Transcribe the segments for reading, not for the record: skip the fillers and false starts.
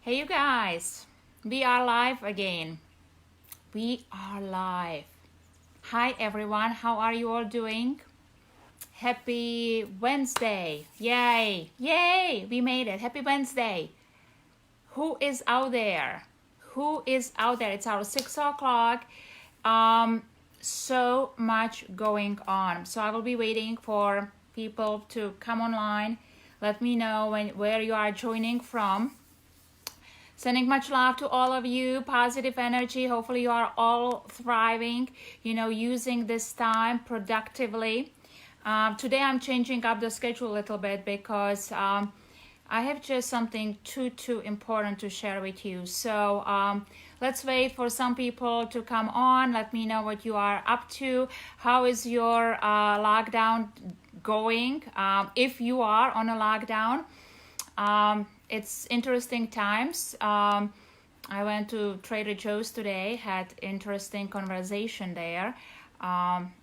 Hey, you guys, we are live again. We are live. Hi, everyone. How are you all doing? Happy Wednesday. Yay. Yay. We made it. Happy Wednesday. Who is out there? Who is out there? It's our 6 o'clock. So much going on. So I will be waiting for people to come online. Let me know where you are joining from. Sending much love to all of you, positive energy. Hopefully you are all thriving, using this time productively. Today I'm changing up the schedule a little bit because I have just something too important to share with you. So let's wait for some people to come on. Let me know what you are up to. How is your lockdown going? If you are on a lockdown, it's interesting times. I went to Trader Joe's today, had interesting conversation there.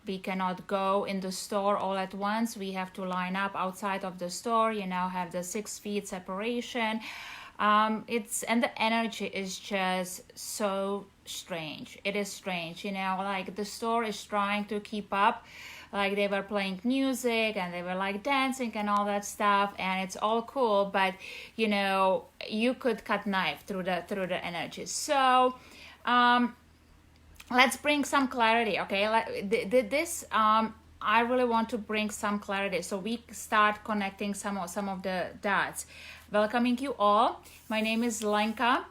We cannot go in the store all at once. We have to line up outside of the store, have the 6 feet separation. And the energy is just so strange. It is strange, like the store is trying to keep up. Like they were playing music and they were like dancing and all that stuff, and it's all cool, but you could cut knife through the energy. So let's bring some clarity, okay? I really want to bring some clarity so we start connecting some of the dots. Welcoming you all. My name is Lenka.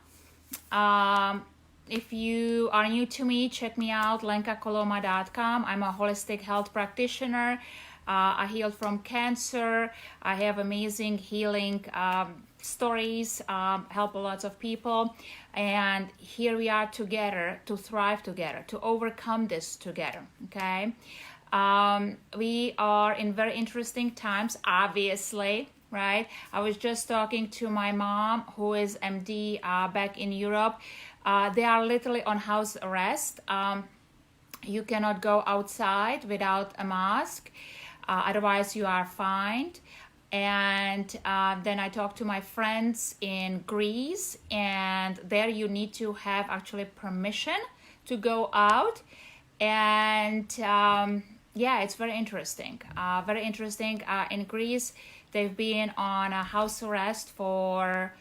If you are new to me, check me out, lenkakoloma.com. I'm a holistic health practitioner. I healed from cancer. I have amazing healing stories, help a lot of people. And here we are together to thrive together, to overcome this together, okay? We are in very interesting times, obviously, right? I was just talking to my mom, who is MD back in Europe. They are literally on house arrest. You cannot go outside without a mask. Otherwise, you are fined. And then I talked to my friends in Greece, and there you need to have actually permission to go out. And it's very interesting. In Greece, they've been on a house arrest for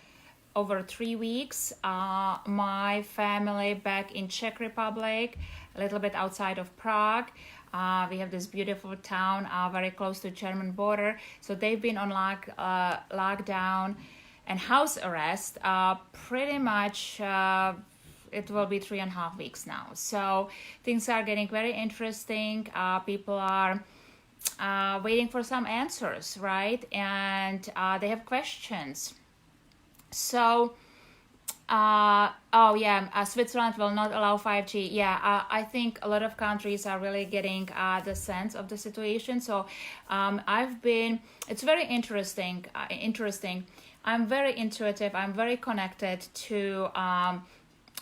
over 3 weeks. My family back in Czech Republic, a little bit outside of Prague. We have this beautiful town very close to German border. So they've been on lockdown and house arrest pretty much. It will be 3.5 weeks now. So things are getting very interesting. People are waiting for some answers, right? And they have questions. So, Switzerland will not allow 5G. I think a lot of countries are really getting the sense of the situation. So, it's very interesting. I'm very intuitive. I'm very connected to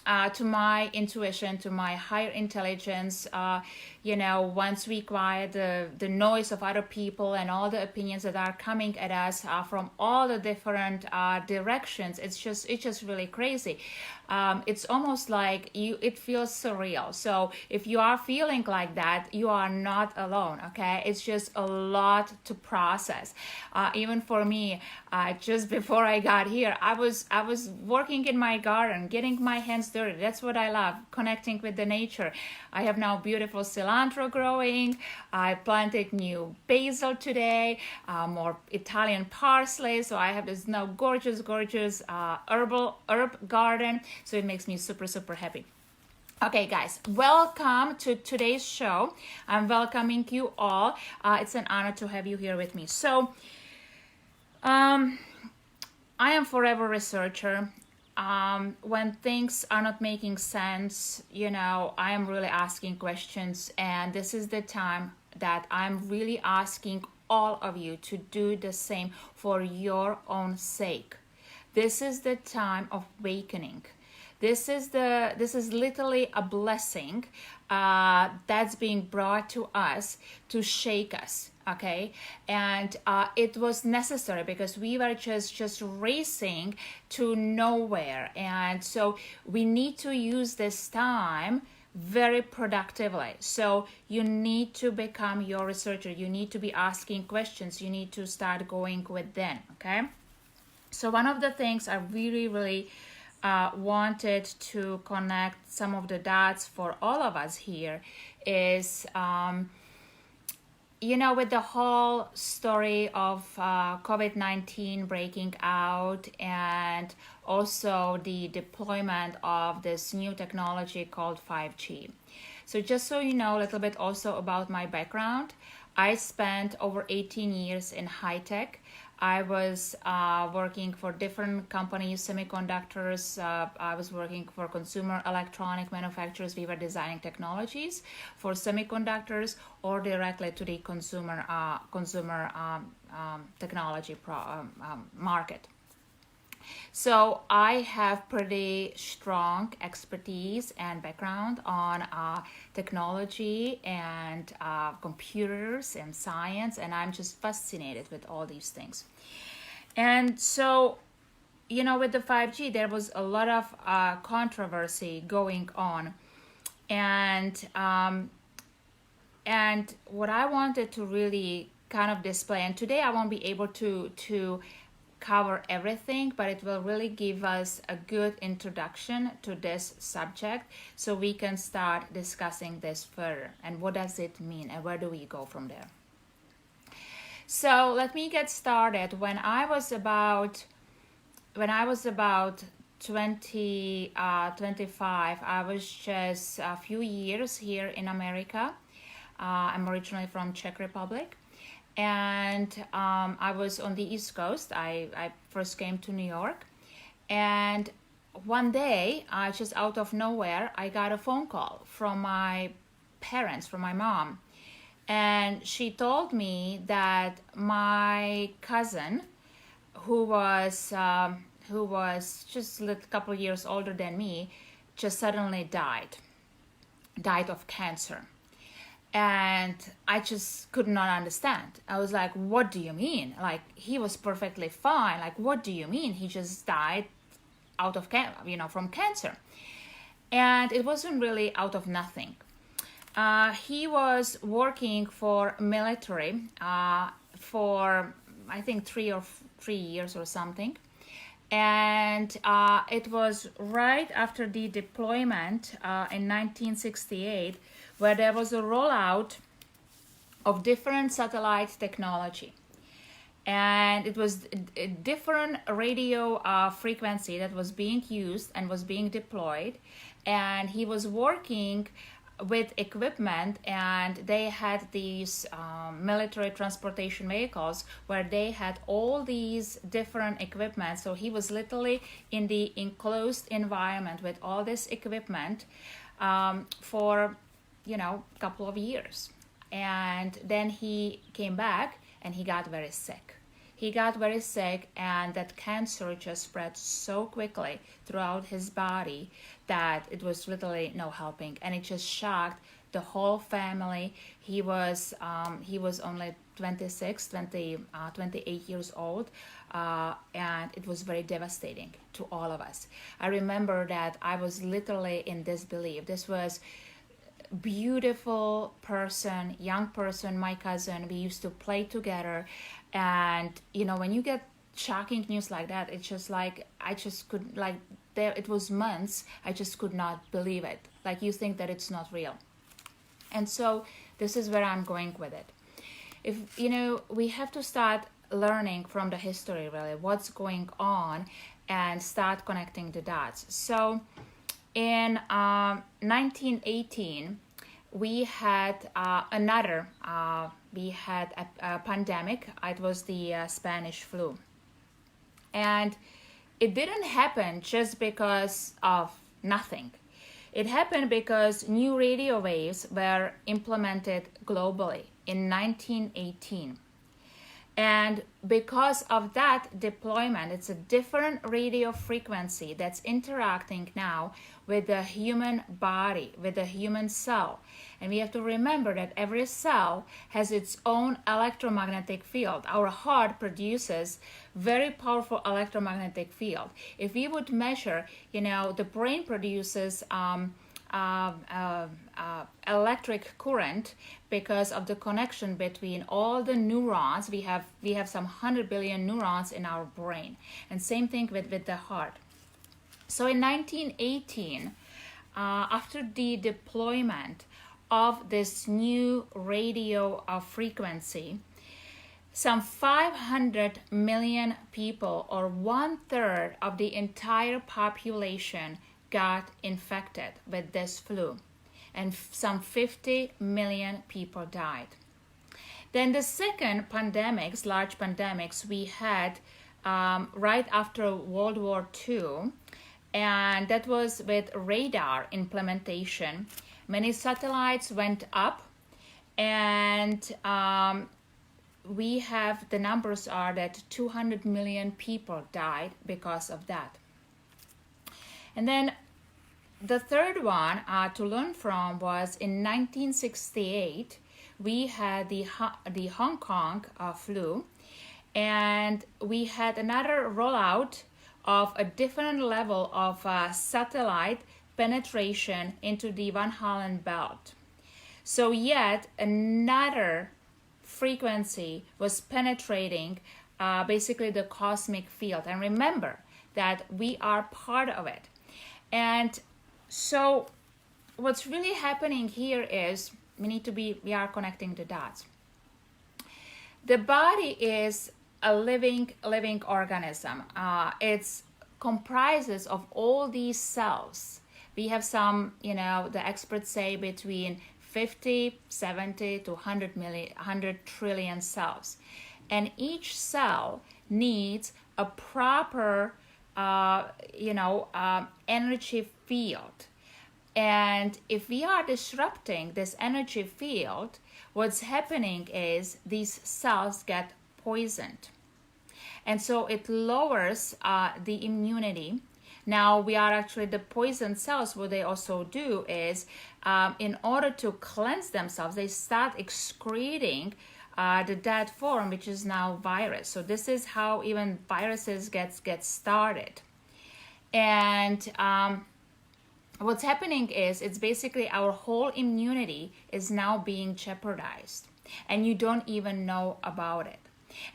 my intuition, to my higher intelligence. Once we quiet the noise of other people and all the opinions that are coming at us from all the different directions, it's just really crazy. It's almost like it feels surreal. So if you are feeling like that, you are not alone, okay? It's just a lot to process. Even for me, just before I got here, I was working in my garden, getting my hands dirty. That's what I love, connecting with the nature. I have now beautiful cilantro growing. I planted new basil today, more Italian parsley. So I have this now gorgeous herb garden. So it makes me super happy. Okay, guys, welcome to today's show. I'm welcoming you all. It's an honor to have you here with me. So, I am forever researcher. When things are not making sense, I am really asking questions, and this is the time that I'm really asking all of you to do the same for your own sake. This is the time of awakening. This is literally a blessing that's being brought to us to shake us. okay, and it was necessary because we were just racing to nowhere, and so we need to use this time very productively. So you need to become your researcher, you need to be asking questions, you need to start going within. Okay, so one of the things I really wanted to connect some of the dots for all of us here is with the whole story of COVID-19 breaking out, and also the deployment of this new technology called 5G. So just so you know a little bit also about my background, I spent over 18 years in high tech. I was working for different companies, semiconductors. I was working for consumer electronic manufacturers. We were designing technologies for semiconductors or directly to the consumer technology market. So I have pretty strong expertise and background on technology and computers and science, and I'm just fascinated with all these things. And so, with the 5G, there was a lot of controversy going on, and what I wanted to really kind of display, and today I won't be able to cover everything, but it will really give us a good introduction to this subject so we can start discussing this further and what does it mean and where do we go from there. So let me get started. When I was about 20, 25, I was just a few years here in America. I'm originally from Czech Republic. And I was on the East Coast. I first came to New York, and one day, just out of nowhere, I got a phone call from my parents, from my mom, and she told me that my cousin, who was just a couple years older than me, just suddenly died of cancer. And I just could not understand. I was like, what do you mean? Like, he was perfectly fine. Like, what do you mean? He just died out of from cancer. And it wasn't really out of nothing. He was working for military for, I think, 3 years or something. And it was right after the deployment in 1968, where there was a rollout of different satellite technology. And it was a different radio frequency that was being used and was being deployed. And he was working with equipment, and they had these military transportation vehicles where they had all these different equipment. So he was literally in the enclosed environment with all this equipment for a couple of years. And then he came back and he got very sick. And that cancer just spread so quickly throughout his body that it was literally no helping, and it just shocked the whole family. He was only 28 years old, and it was very devastating to all of us. I remember that I was literally in disbelief. This was beautiful person, young person, my cousin. We used to play together, and when you get shocking news like that, it's just like I just could it was months. I just could not believe it. Like, you think that it's not real. And so this is where I'm going with it. If we have to start learning from the history, really, what's going on, and start connecting the dots. So in 1918, we had a pandemic. It was the Spanish flu. And it didn't happen just because of nothing. It happened because new radio waves were implemented globally in 1918. And because of that deployment, it's a different radio frequency that's interacting now with the human body, with the human cell. And we have to remember that every cell has its own electromagnetic field. Our heart produces very powerful electromagnetic field. If we would measure, the brain produces electric current because of the connection between all the neurons. We have some 100 billion neurons in our brain, and same thing with the heart. So in 1918, after the deployment of this new radio frequency, some 500 million people, or 1/3 of the entire population, got infected with this flu, and some 50 million people died. Then the second pandemics, large pandemics, we had right after World War II, and that was with radar implementation. Many satellites went up, and we have, the numbers are that 200 million people died because of that. And then the third one to learn from was in 1968, we had the Hong Kong flu, and we had another rollout of a different level of satellite penetration into the Van Allen belt. So yet another frequency was penetrating basically the cosmic field. And remember that we are part of it. And so what's really happening here is we are connecting the dots. The body is a living organism. It comprises of all these cells. We have some, the experts say between 50, 70 to 100 trillion cells. And each cell needs a proper energy field. And if we are disrupting this energy field, what's happening is these cells get poisoned. And so it lowers the immunity. Now we are actually, the poisoned cells, what they also do is, in order to cleanse themselves, they start excreting the dead form, which is now virus. So this is how even viruses get started. And what's happening is, it's basically our whole immunity is now being jeopardized, and you don't even know about it.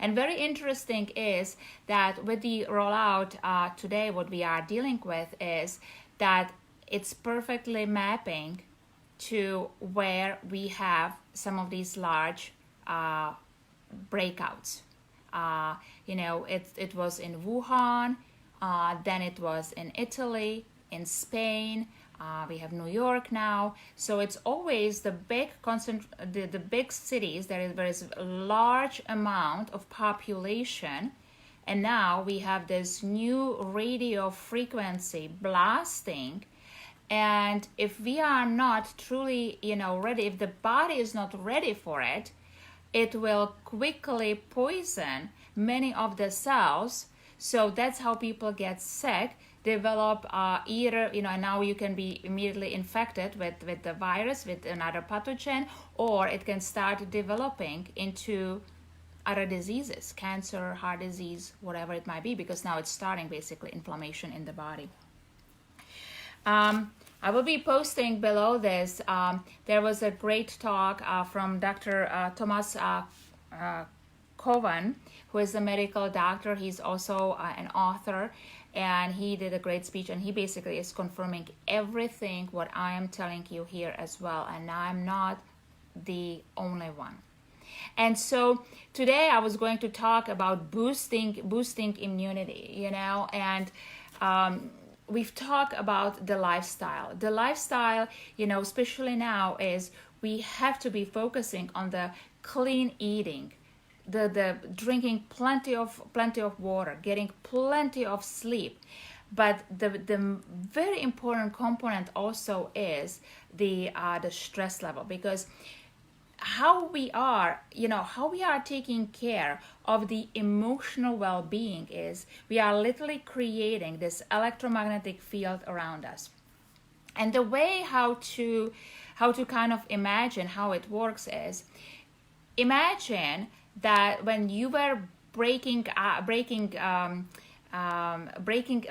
And very interesting is that with the rollout today, what we are dealing with is that it's perfectly mapping to where we have some of these large breakouts. It was in Wuhan, then it was in Italy, in Spain, we have New York now. So it's always the big the big cities. There is a large amount of population, and now we have this new radio frequency blasting. And if we are not truly, ready, if the body is not ready for it, it will quickly poison many of the cells. So that's how people get sick, develop either, and now you can be immediately infected with the virus, with another pathogen, or it can start developing into other diseases, cancer, heart disease, whatever it might be, because now it's starting basically inflammation in the body. I will be posting below this. There was a great talk from Dr. Thomas Cowan, who is a medical doctor. He's also an author, and he did a great speech, and he basically is confirming everything what I am telling you here as well, and I'm not the only one. And so today I was going to talk about boosting immunity, and we've talked about the lifestyle. The lifestyle, especially now, is we have to be focusing on the clean eating, the drinking plenty of water, getting plenty of sleep. But the very important component also is the stress level, because how we are, how we are taking care of the emotional well-being is we are literally creating this electromagnetic field around us. And the way how to kind of imagine how it works is, imagine that when you were breaking a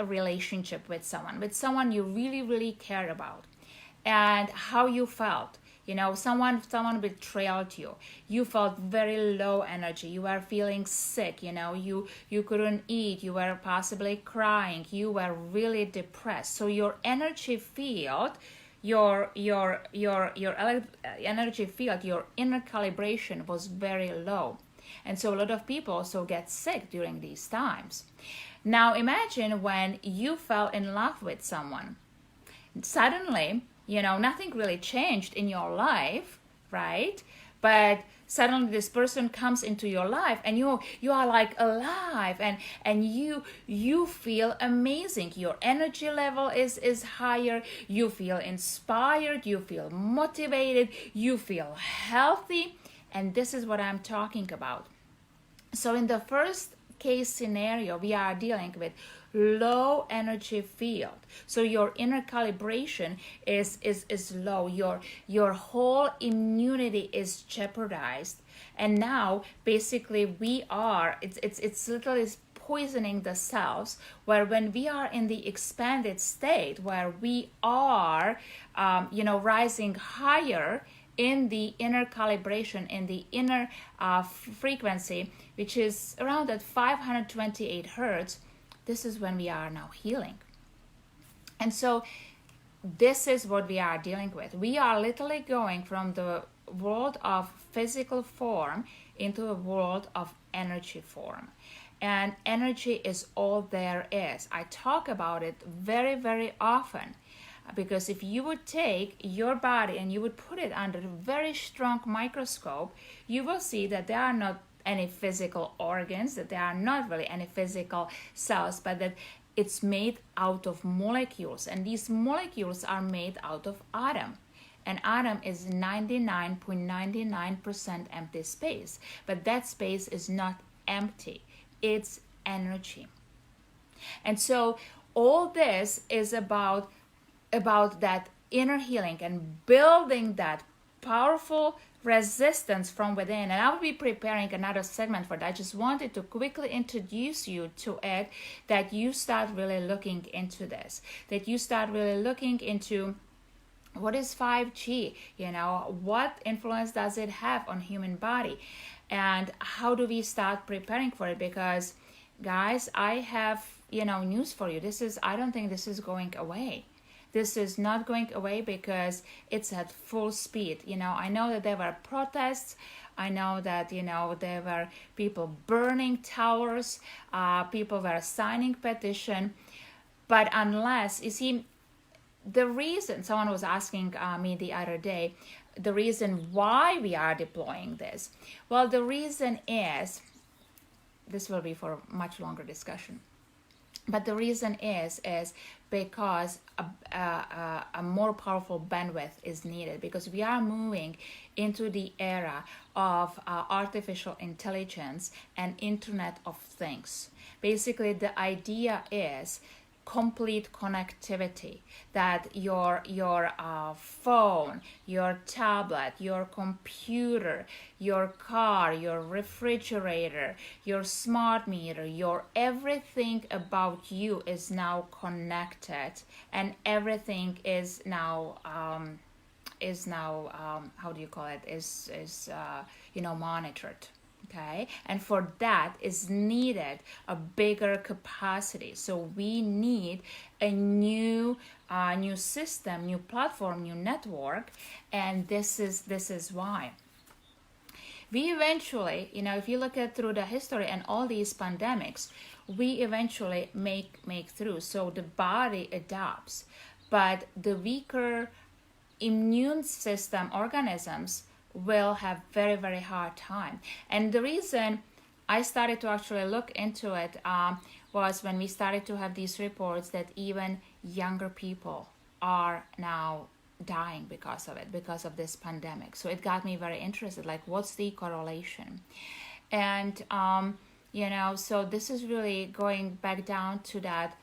relationship with someone you really, really cared about, and how you felt. Someone betrayed you. You felt very low energy. You were feeling sick. You couldn't eat. You were possibly crying. You were really depressed. So your energy field, your energy field, your inner calibration was very low. And so a lot of people also get sick during these times. Now imagine when you fell in love with someone. Suddenly, nothing really changed in your life, right? But suddenly this person comes into your life and you are like alive, and you feel amazing. Your energy level is higher. You feel inspired. You feel motivated. You feel healthy. And this is what I'm talking about. So in the first case scenario, we are dealing with low energy field. So your inner calibration is low. Your whole immunity is jeopardized. And now basically it's literally poisoning the cells, where when we are in the expanded state, where we are rising higher in the inner calibration, in the inner frequency, which is around at 528 hertz, this is when we are now healing. And so this is what we are dealing with. We are literally going from the world of physical form into a world of energy form. And energy is all there is. I talk about it very, very often. Because if you would take your body and you would put it under a very strong microscope, you will see that there are not any physical organs, that there are not really any physical cells, but that it's made out of molecules. And these molecules are made out of atom. And atom is 99.99% empty space. But that space is not empty. It's energy. And so all this is about that inner healing and building that powerful resistance from within. And I will be preparing another segment for that. I just wanted to quickly introduce you to it, that you start really looking into this, that you start really looking into what is 5G, what influence does it have on human body, and how do we start preparing for it? Because guys, I have news for you. I don't think this is going away. This is not going away because it's at full speed. I know that there were protests. I know that, there were people burning towers. People were signing petition. But unless, you see, the reason, someone was asking me the other day, the reason why we are deploying this. Well, the reason is, this will be for a much longer discussion. But the reason is because a more powerful bandwidth is needed, because we are moving into the era of artificial intelligence and Internet of Things. Basically, the idea is complete connectivity, that your phone, your tablet, your computer, your car, your refrigerator, your smart meter, your everything about you is now connected, and everything is now how do you call it, is monitored. Okay, and for that is needed a bigger capacity. So we need a new system, new platform, new network, and this is why we eventually, if you look at through the history and all these pandemics, we eventually make through. So the body adapts, but the weaker immune system organisms will have very, very hard time. And the reason I started to actually look into it was when we started to have these reports that even younger people are now dying because of it, because of this pandemic. So it got me very interested, like what's the correlation? And so this is really going back down to that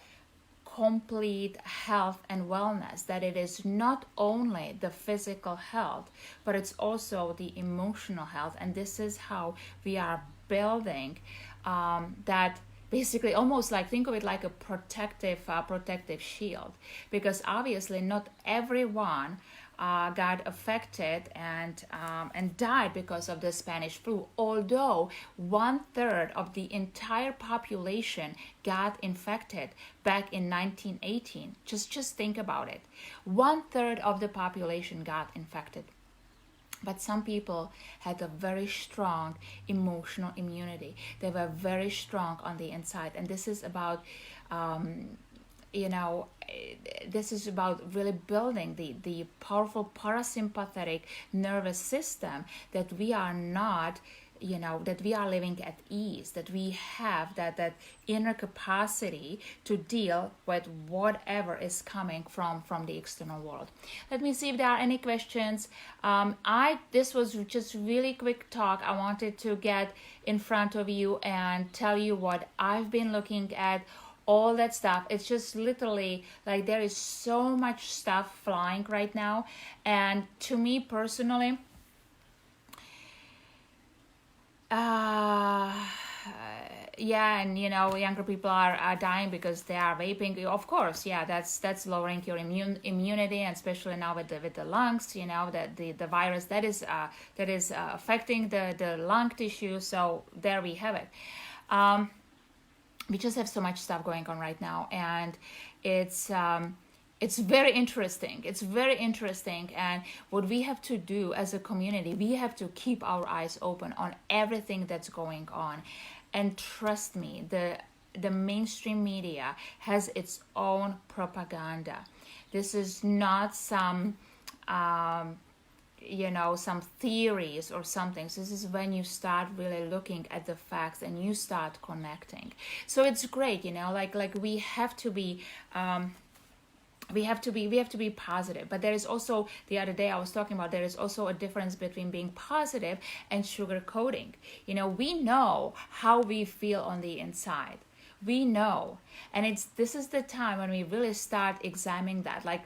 complete health and wellness, that it is not only the physical health, but it's also the emotional health. And this is how we are building that, basically almost like, think of it like a protective shield, because obviously not everyone got affected and died because of the Spanish flu, although 1/3 of the entire population got infected back in 1918. Just think about it. 1/3 of the population got infected. But some people had a very strong emotional immunity. They were very strong on the inside. And this is about, this is about really building the powerful parasympathetic nervous system, that we are not, that we are living at ease, that we have that inner capacity to deal with whatever is coming from the external world. Let me see if there are any questions. This was just really quick talk. I wanted to get in front of you and tell you what I've been looking at, all that stuff. It's just literally like there is so much stuff flying right now. And to me personally, and younger people are dying because they are vaping. Of course, that's lowering your immunity, and especially now with the lungs, that the virus that is affecting the lung tissue. So there we have it. We just have so much stuff going on right now, and it's very interesting. It's very interesting. And what we have to do as a community, we have to keep our eyes open on everything that's going on. And trust me, the mainstream media has its own propaganda. This is not some some theories or something. So this is when you start really looking at the facts and you start connecting. So it's great, like we have to be we have to be positive. But there is also, the other day I was talking about, there is also a difference between being positive and sugarcoating. We know how we feel on the inside. We know. And this is the time when we really start examining that. Like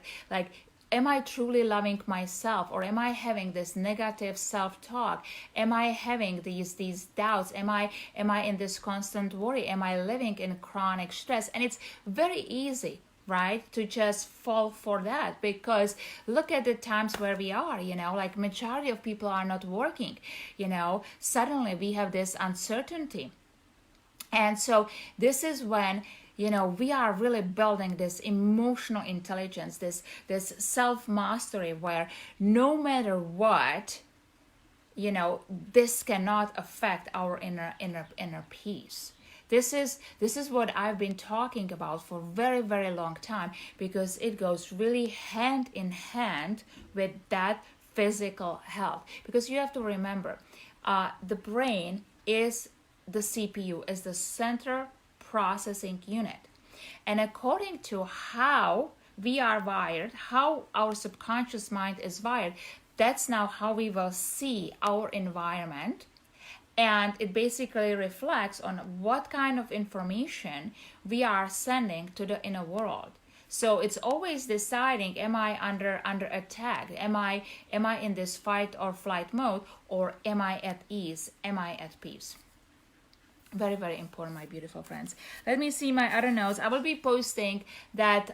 am I truly loving myself, or am I having this negative self-talk? Am I having these doubts? Am I in this constant worry? Am I living in chronic stress? And it's very easy, right, to just fall for that, because look at the times where we are, like majority of people are not working, suddenly we have this uncertainty. And so this is when we are really building this emotional intelligence, this self-mastery, where no matter what, this cannot affect our inner peace. This is what I've been talking about for a very, very long time, because it goes really hand in hand with that physical health. Because you have to remember, the brain is the CPU, is the center processing unit. And according to how we are wired, how our subconscious mind is wired, that's now how we will see our environment. And it basically reflects on what kind of information we are sending to the inner world. So it's always deciding, am I under attack? Am I in this fight or flight mode, or am I at ease? Am I at peace? Very, very important, my beautiful friends. Let me see my other notes. I will be posting that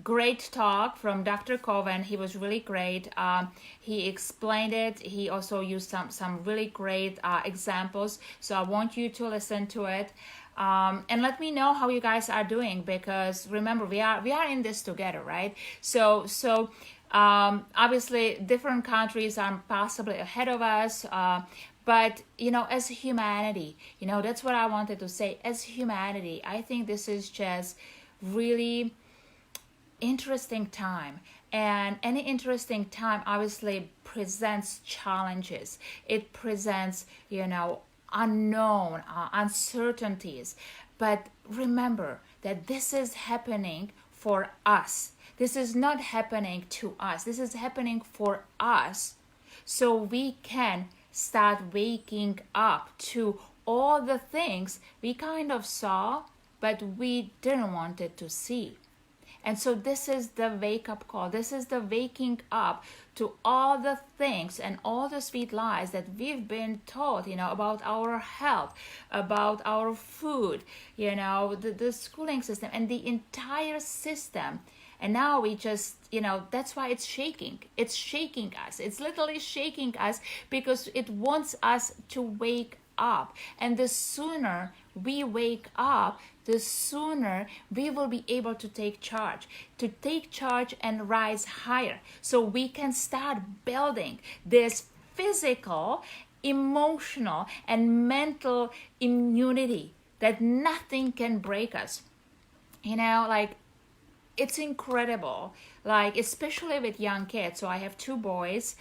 great talk from Dr. Coven. He was really great. He explained it. He also used some really great examples. So I want you to listen to it. And let me know how you guys are doing, because remember, we are in this together, right? So obviously different countries are possibly ahead of us. But, as humanity, that's what I wanted to say. As humanity, I think this is just really interesting time. And any interesting time obviously presents challenges. It presents, unknown, uncertainties. But remember that this is happening for us. This is not happening to us. This is happening for us. So we can start waking up to all the things we kind of saw, but we didn't want it to see. And so this is the wake up call. This is the waking up to all the things and all the sweet lies that we've been taught, about our health, about our food, the schooling system and the entire system. And now we just, that's why it's shaking. It's shaking us. It's literally shaking us because it wants us to wake up. And the sooner we wake up, the sooner we will be able to take charge and rise higher. So we can start building this physical, emotional, and mental immunity that nothing can break us. It's incredible, especially with young kids. So I have 2 boys,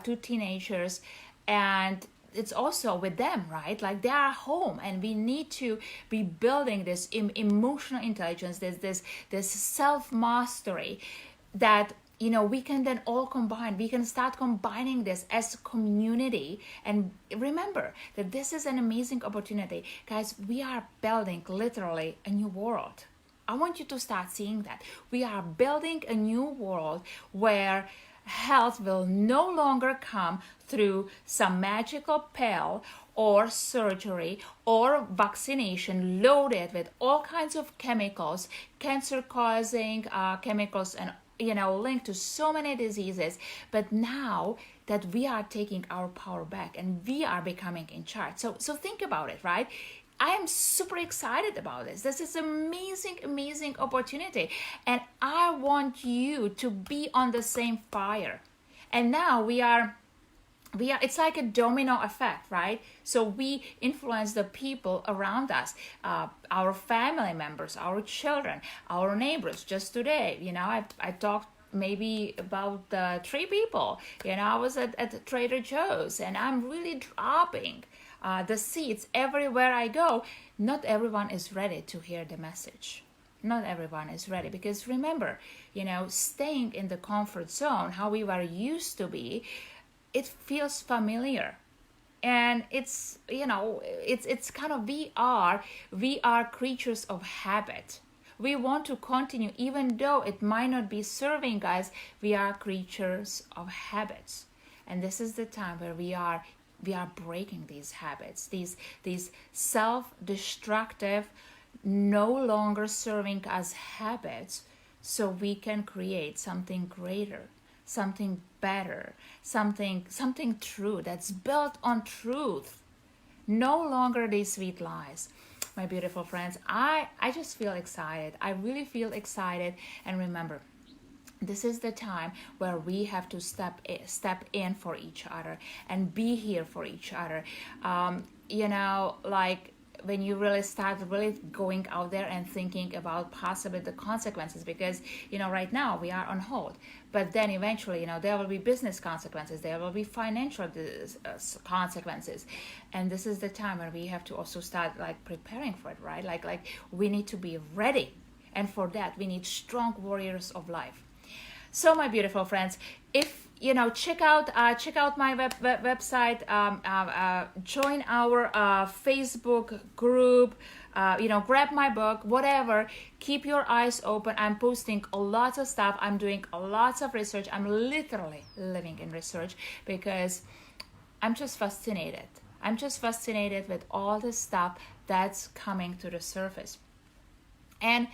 2 teenagers, and it's also with them, right? They are home, and we need to be building this emotional intelligence, this self-mastery that we can then all combine. We can start combining this as a community. And remember that this is an amazing opportunity. Guys, we are building literally a new world. I want you to start seeing that. We are building a new world where health will no longer come through some magical pill or surgery or vaccination loaded with all kinds of chemicals, cancer-causing chemicals, and linked to so many diseases. But now that we are taking our power back and we are becoming in charge. So think about it, right? I am super excited about this. This is amazing, amazing opportunity. And I want you to be on the same fire. And now we are, it's like a domino effect, right? So we influence the people around us, our family members, our children, our neighbors. Just today, I talked maybe about 3 people. I was at Trader Joe's, and I'm really dropping the seeds everywhere I go. Not everyone is ready to hear the message. Not everyone is ready, because remember, staying in the comfort zone, how we were used to be, it feels familiar. And it's kind of, we are creatures of habit. We want to continue, even though it might not be serving us. We are creatures of habits. And this is the time where we are breaking these habits, these self-destructive, no longer serving us habits, so we can create something greater, something better, something true, that's built on truth. No longer these sweet lies. My beautiful friends, I just feel excited. I really feel excited. And remember, this is the time where we have to step in for each other and be here for each other. When you really start going out there and thinking about possibly the consequences, because right now we are on hold, but then eventually there will be business consequences, there will be financial consequences, and this is the time where we have to also start preparing for it, right? We need to be ready, and for that we need strong warriors of life. So my beautiful friends, if check out my website, join our Facebook group, grab my book, whatever. Keep your eyes open. I'm posting a lot of stuff. I'm doing a lot of research. I'm literally living in research because I'm just fascinated. I'm just fascinated with all the stuff that's coming to the surface. And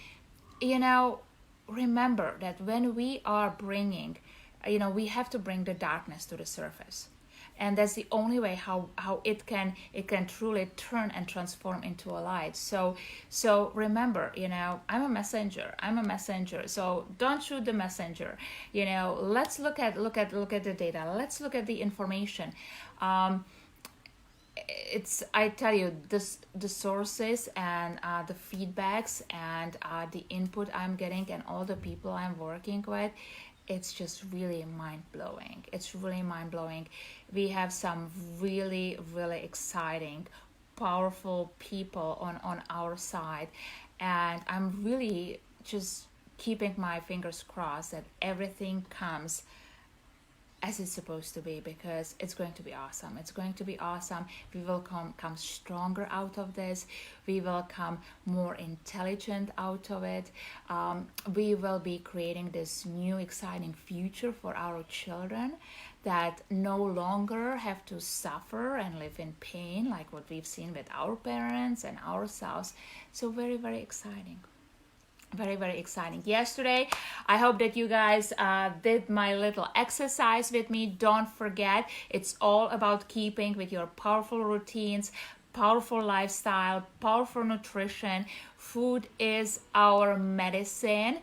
remember that when we are bringing, we have to bring the darkness to the surface, and that's the only way how it can truly turn and transform into a light. So remember, I'm a messenger. So don't shoot the messenger. Let's look at the data. Let's look at the information. I tell you, the sources and the feedbacks and the input I'm getting and all the people I'm working with, it's just really mind-blowing. It's really mind-blowing. We have some really, really exciting, powerful people on our side, and I'm really just keeping my fingers crossed that everything comes as it's supposed to be, because it's going to be awesome. It's going to be awesome. We will come stronger out of this. We will come more intelligent out of it. We will be creating this new exciting future for our children that no longer have to suffer and live in pain like what we've seen with our parents and ourselves. So very, very exciting. Very, very exciting. Yesterday, I hope that you guys did my little exercise with me. Don't forget, it's all about keeping with your powerful routines, powerful lifestyle, powerful nutrition. Food is our medicine.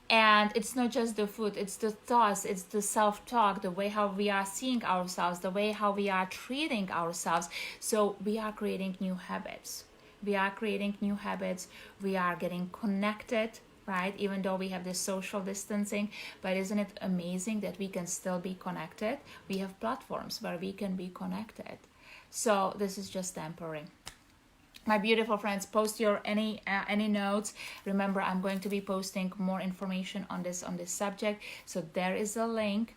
And it's not just the food, it's the thoughts, it's the self-talk, the way how we are seeing ourselves, the way how we are treating ourselves. So we are creating new habits. We are creating new habits. We are getting connected, right? Even though we have this social distancing, but isn't it amazing that we can still be connected? We have platforms where we can be connected. So this is just temporary. My beautiful friends, post your any notes. Remember, I'm going to be posting more information on this subject. So there is a link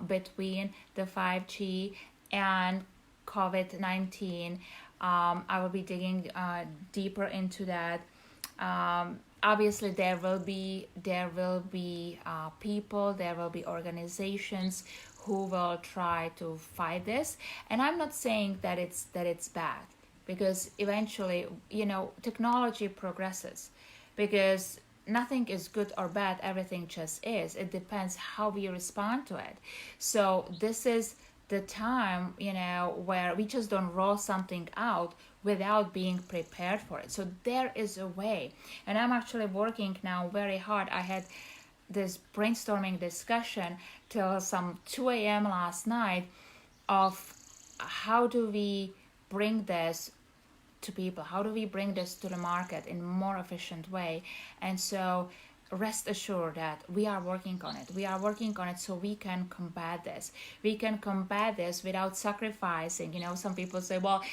between the 5G and COVID-19. I will be digging deeper into that. Obviously, there will be people, there will be organizations who will try to fight this. And I'm not saying that it's bad, because eventually, technology progresses. Because nothing is good or bad, everything just is. It depends how we respond to it. So this is the time, where we just don't roll something out without being prepared for it. So there is a way. And I'm actually working now very hard. I had this brainstorming discussion till some 2 a.m. last night of how do we bring this to people? How do we bring this to the market in a more efficient way? And so rest assured that we are working on it. We are working on it so we can combat this. We can combat this without sacrificing. Some people say, well,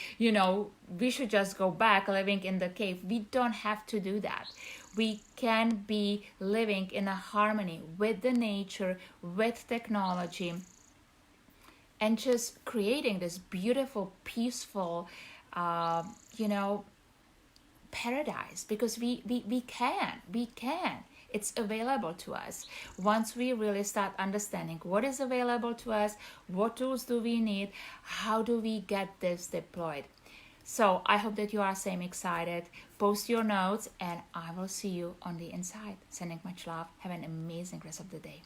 we should just go back living in the cave. We don't have to do that. We can be living in a harmony with the nature, with technology, and just creating this beautiful, peaceful, paradise, because we can. It's available to us. Once we really start understanding what is available to us, what tools do we need, how do we get this deployed. So I hope that you are same excited. Post your notes and I will see you on the inside. Sending much love. Have an amazing rest of the day.